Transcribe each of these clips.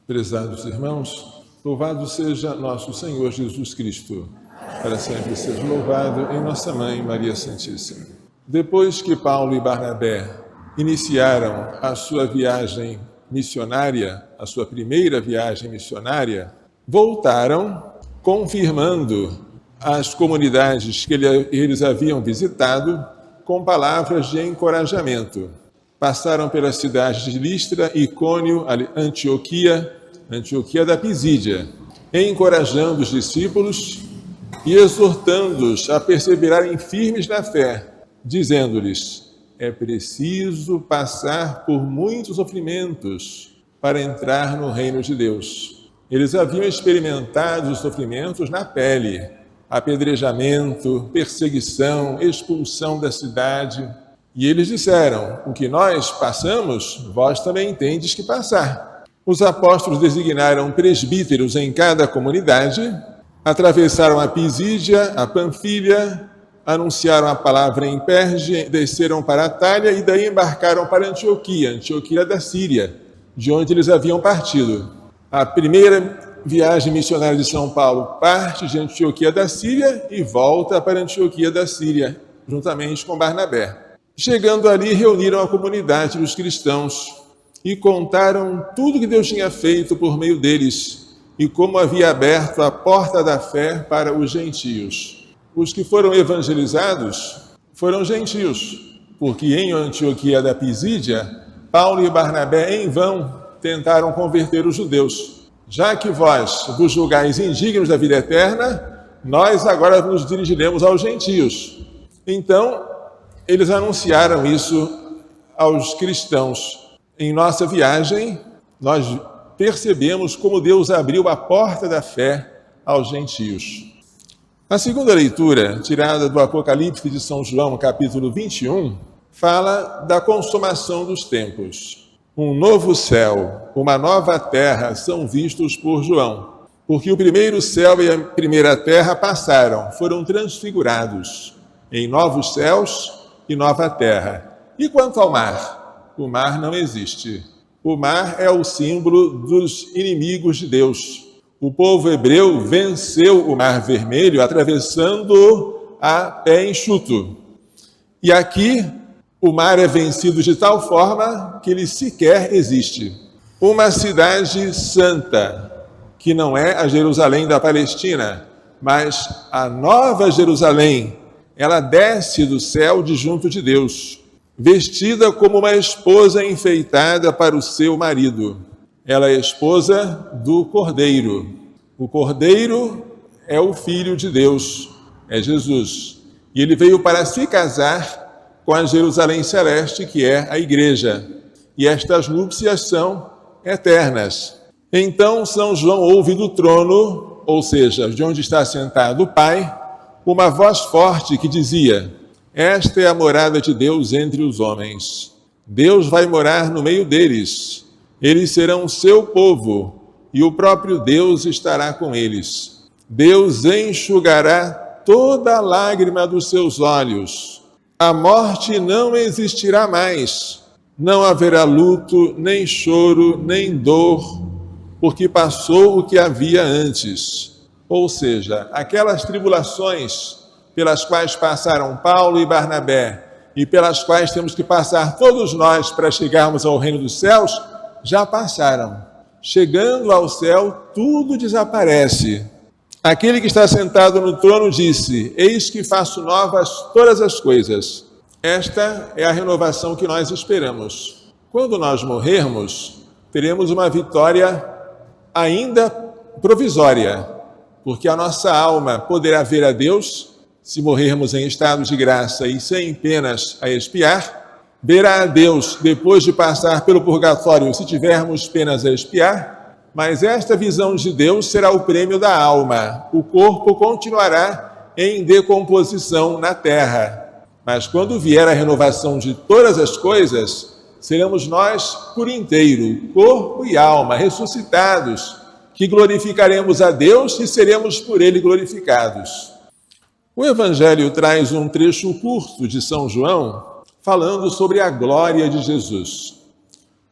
Prezados irmãos, louvado seja nosso Senhor Jesus Cristo, para sempre seja louvado em nossa Mãe Maria Santíssima. Depois que Paulo e Barnabé iniciaram a sua viagem missionária, a sua primeira viagem missionária, voltaram confirmando as comunidades que eles haviam visitado com palavras de encorajamento. Passaram pelas cidades de Listra, Icônio, Antioquia da Pisídia, encorajando os discípulos e exortando-os a perseverarem firmes na fé, dizendo-lhes: é preciso passar por muitos sofrimentos para entrar no reino de Deus. Eles haviam experimentado os sofrimentos na pele, apedrejamento, perseguição, expulsão da cidade. E eles disseram: o que nós passamos, vós também tendes que passar. Os apóstolos designaram presbíteros em cada comunidade, atravessaram a Pisídia, a Panfilha, anunciaram a palavra em Perge, desceram para a Atália e daí embarcaram para Antioquia da Síria, de onde eles haviam partido. A primeira viagem missionária de São Paulo parte de Antioquia da Síria e volta para Antioquia da Síria, juntamente com Barnabé. Chegando ali, reuniram a comunidade dos cristãos e contaram tudo que Deus tinha feito por meio deles e como havia aberto a porta da fé para os gentios. Os que foram evangelizados foram gentios, porque em Antioquia da Pisídia, Paulo e Barnabé em vão tentaram converter os judeus. Já que vós vos julgais indignos da vida eterna, nós agora nos dirigiremos aos gentios. Então, eles anunciaram isso aos cristãos. Em nossa viagem, nós percebemos como Deus abriu a porta da fé aos gentios. A segunda leitura, tirada do Apocalipse de São João, capítulo 21, fala da consumação dos tempos. Um novo céu, uma nova terra são vistos por João, porque o primeiro céu e a primeira terra passaram, foram transfigurados em novos céus e nova terra. E quanto ao mar? O mar não existe. O mar é o símbolo dos inimigos de Deus. O povo hebreu venceu o Mar Vermelho atravessando-o a pé enxuto. E aqui o mar é vencido de tal forma que ele sequer existe. Uma cidade santa, que não é a Jerusalém da Palestina, mas a nova Jerusalém, ela desce do céu de junto de Deus, vestida como uma esposa enfeitada para o seu marido. Ela é esposa do Cordeiro. O Cordeiro é o Filho de Deus, é Jesus. E ele veio para se casar com a Jerusalém Celeste, que é a Igreja. E estas núpcias são eternas. Então São João ouve do trono, ou seja, de onde está sentado o Pai, uma voz forte que dizia: esta é a morada de Deus entre os homens. Deus vai morar no meio deles. Eles serão o seu povo e o próprio Deus estará com eles. Deus enxugará toda a lágrima dos seus olhos. A morte não existirá mais. Não haverá luto, nem choro, nem dor, porque passou o que havia antes. Ou seja, aquelas tribulações pelas quais passaram Paulo e Barnabé e pelas quais temos que passar todos nós para chegarmos ao reino dos céus, já passaram. Chegando ao céu, tudo desaparece. Aquele que está sentado no trono disse: eis que faço novas todas as coisas. Esta é a renovação que nós esperamos. Quando nós morrermos, teremos uma vitória ainda provisória, porque a nossa alma poderá ver a Deus, se morrermos em estado de graça e sem penas a expiar, verá a Deus depois de passar pelo purgatório, se tivermos penas a expiar, mas esta visão de Deus será o prêmio da alma. O corpo continuará em decomposição na terra, mas quando vier a renovação de todas as coisas, seremos nós por inteiro, corpo e alma, ressuscitados, que glorificaremos a Deus e seremos por Ele glorificados. O Evangelho traz um trecho curto de São João, falando sobre a glória de Jesus.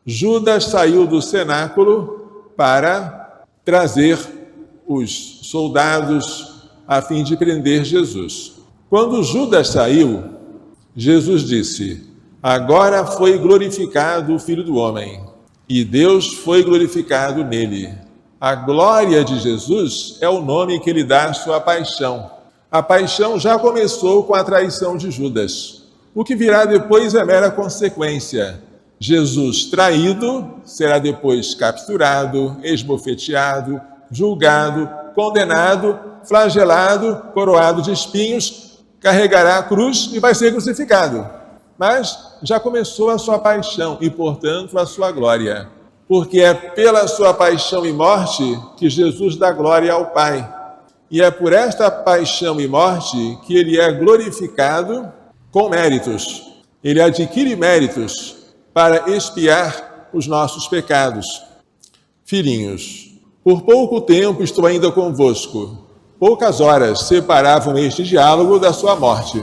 Judas saiu do cenáculo para trazer os soldados a fim de prender Jesus. Quando Judas saiu, Jesus disse: agora foi glorificado o Filho do Homem, e Deus foi glorificado nele. A glória de Jesus é o nome que ele dá à sua paixão. A paixão já começou com a traição de Judas. O que virá depois é mera consequência. Jesus traído será depois capturado, esbofeteado, julgado, condenado, flagelado, coroado de espinhos, carregará a cruz e vai ser crucificado. Mas já começou a sua paixão e, portanto, a sua glória. Porque é pela sua paixão e morte que Jesus dá glória ao Pai. E é por esta paixão e morte que ele é glorificado com méritos. Ele adquire méritos para expiar os nossos pecados. Filhinhos, por pouco tempo estou ainda convosco. Poucas horas separavam este diálogo da sua morte.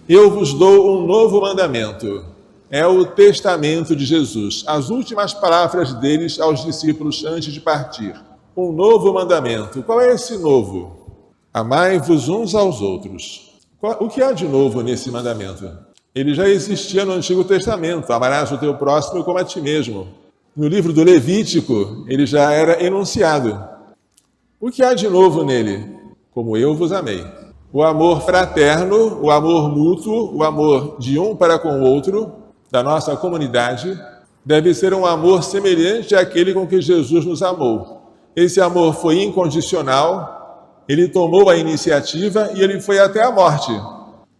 Eu vos dou um novo mandamento. É o testamento de Jesus, as últimas palavras deles aos discípulos antes de partir. Um novo mandamento. Qual é esse novo? Amai-vos uns aos outros. O que há de novo nesse mandamento? Ele já existia no Antigo Testamento. Amarás o teu próximo como a ti mesmo. No livro do Levítico, ele já era enunciado. O que há de novo nele? Como eu vos amei. O amor fraterno, o amor mútuo, o amor de um para com o outro, da nossa comunidade, deve ser um amor semelhante àquele com que Jesus nos amou. Esse amor foi incondicional, ele tomou a iniciativa e ele foi até a morte.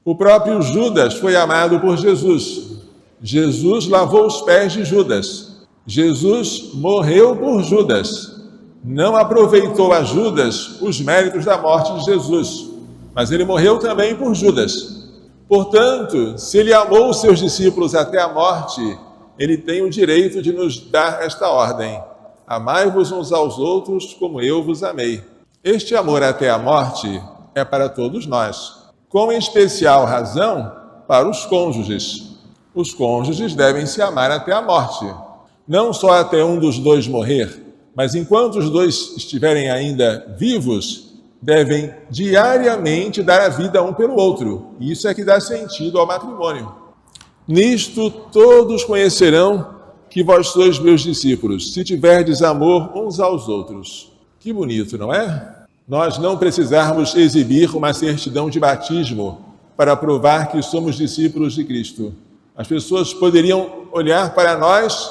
O próprio Judas foi amado por Jesus. Jesus lavou os pés de Judas. Jesus morreu por Judas. Não aproveitou a Judas os méritos da morte de Jesus, mas ele morreu também por Judas. Portanto, se ele amou os seus discípulos até a morte, ele tem o direito de nos dar esta ordem: amai-vos uns aos outros como eu vos amei. Este amor até a morte é para todos nós, com especial razão para os cônjuges. Os cônjuges devem se amar até a morte, não só até um dos dois morrer, mas enquanto os dois estiverem ainda vivos, devem diariamente dar a vida um pelo outro. Isso é que dá sentido ao matrimônio. Nisto todos conhecerão que vós sois meus discípulos, se tiverdes amor uns aos outros. Que bonito, não é? Nós não precisarmos exibir uma certidão de batismo para provar que somos discípulos de Cristo. As pessoas poderiam olhar para nós,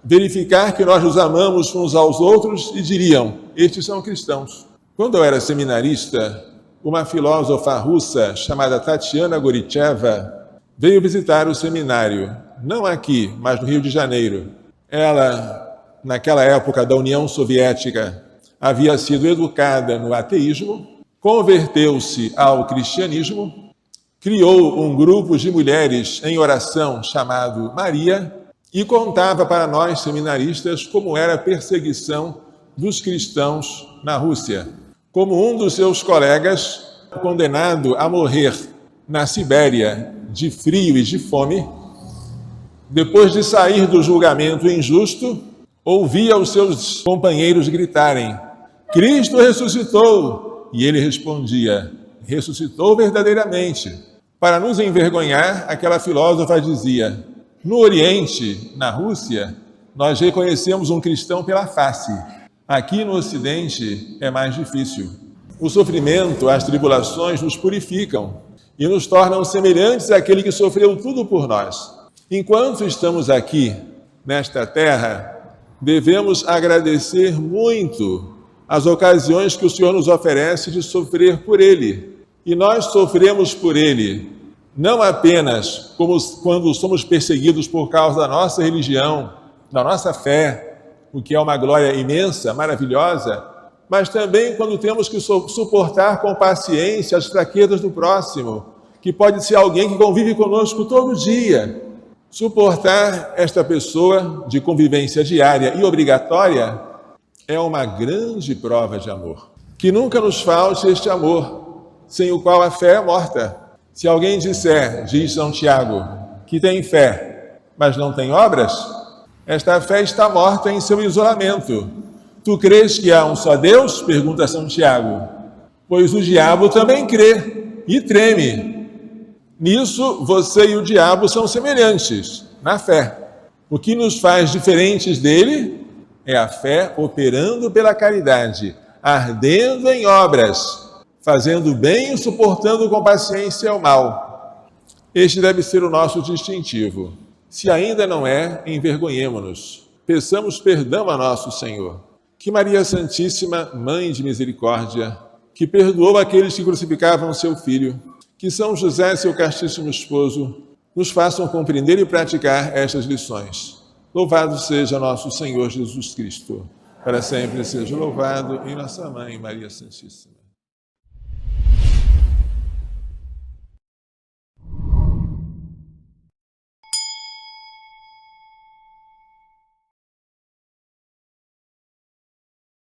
verificar que nós nos amamos uns aos outros e diriam: estes são cristãos. Quando eu era seminarista, uma filósofa russa chamada Tatiana Goricheva veio visitar o seminário, não aqui, mas no Rio de Janeiro. Ela, naquela época da União Soviética, havia sido educada no ateísmo, converteu-se ao cristianismo, criou um grupo de mulheres em oração chamado Maria e contava para nós seminaristas como era a perseguição dos cristãos na Rússia. Como um dos seus colegas, condenado a morrer na Sibéria de frio e de fome, depois de sair do julgamento injusto, ouvia os seus companheiros gritarem: Cristo ressuscitou! E ele respondia: ressuscitou verdadeiramente. Para nos envergonhar, aquela filósofa dizia: no Oriente, na Rússia, nós reconhecemos um cristão pela face. Aqui no Ocidente é mais difícil. O sofrimento, as tribulações nos purificam e nos tornam semelhantes àquele que sofreu tudo por nós. Enquanto estamos aqui, nesta terra, devemos agradecer muito as ocasiões que o Senhor nos oferece de sofrer por Ele. E nós sofremos por Ele, não apenas como quando somos perseguidos por causa da nossa religião, da nossa fé, o que é uma glória imensa, maravilhosa, mas também quando temos que suportar com paciência as fraquezas do próximo, que pode ser alguém que convive conosco todo dia. Suportar esta pessoa de convivência diária e obrigatória é uma grande prova de amor. Que nunca nos falte este amor, sem o qual a fé é morta. Se alguém disser, diz São Tiago, que tem fé, mas não tem obras, esta fé está morta em seu isolamento. Tu crês que há um só Deus? Pergunta São Tiago. Pois o diabo também crê e treme. Nisso, você e o diabo são semelhantes, na fé. O que nos faz diferentes dele é a fé operando pela caridade, ardendo em obras, fazendo bem e suportando com paciência o mal. Este deve ser o nosso distintivo. Se ainda não é, envergonhemo-nos. Peçamos perdão a nosso Senhor. Que Maria Santíssima, Mãe de Misericórdia, que perdoou aqueles que crucificavam seu Filho, que São José, seu castíssimo esposo, nos façam compreender e praticar estas lições. Louvado seja nosso Senhor Jesus Cristo. Para sempre seja louvado, e nossa Mãe Maria Santíssima.